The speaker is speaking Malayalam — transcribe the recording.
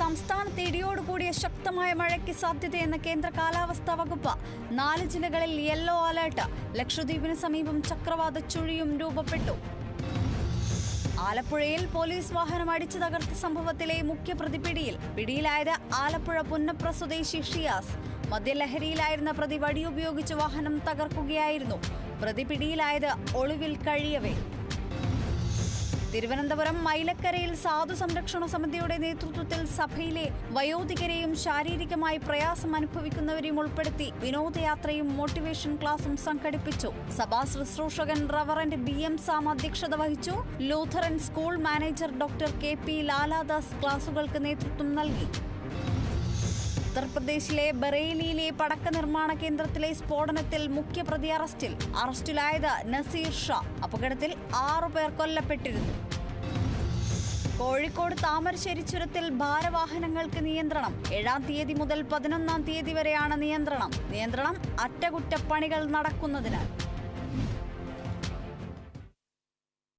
സംസ്ഥാനത്ത് ഇടിയോടുകൂടിയ ശക്തമായ മഴയ്ക്ക് സാധ്യതയെന്ന് കേന്ദ്ര കാലാവസ്ഥാ വകുപ്പ്. 4 ജില്ലകളിൽ യെല്ലോ അലർട്ട്. ലക്ഷദ്വീപിന് സമീപം ചക്രവാത ചുഴിയും രൂപപ്പെട്ടു. ആലപ്പുഴയിൽ പോലീസ് വാഹനം അടിച്ചു തകർത്ത സംഭവത്തിലെ മുഖ്യപ്രതി പിടിയിലായത് ആലപ്പുഴ പുന്നപ്ര സ്വദേശി ഷിയാസ്. മദ്യലഹരിയിലായിരുന്ന പ്രതി വടിയുപയോഗിച്ച് വാഹനം തകർക്കുകയായിരുന്നു. പ്രതി പിടിയിലായത് ഒളിവിൽ കഴിയവേ. തിരുവനന്തപുരം മൈലക്കരയിൽ സാധു സംരക്ഷണ സമിതിയുടെ നേതൃത്വത്തിൽ സഭയിലെ വയോധികരെയും ശാരീരികമായി പ്രയാസം അനുഭവിക്കുന്നവരെയും ഉൾപ്പെടുത്തി വിനോദയാത്രയും മോട്ടിവേഷൻ ക്ലാസും സംഘടിപ്പിച്ചു. സഭാ ശുശ്രൂഷകൻ റവറന്റ് BM സാം അധ്യക്ഷത വഹിച്ചു. Lutheran school manager doctor KP Laladas ക്ലാസുകൾക്ക് നേതൃത്വം നൽകി. ഉത്തർപ്രദേശിലെ ബറേലിയിലെ പടക്ക നിർമ്മാണ കേന്ദ്രത്തിലെ സ്ഫോടനത്തിൽ മുഖ്യപ്രതി അറസ്റ്റിലായത് നസീർ ഷാ. അപകടത്തിൽ 6 പേർ കൊല്ലപ്പെട്ടിരുന്നു. കോഴിക്കോട് താമരശ്ശേരി ചുരത്തിൽ ഭാരവാഹനങ്ങൾക്ക് നിയന്ത്രണം. 7-ാം തീയതി മുതൽ 11-ാം തീയതി വരെയാണ് നിയന്ത്രണം. അറ്റകുറ്റപ്പണികൾ നടക്കുന്നതിനാൽ.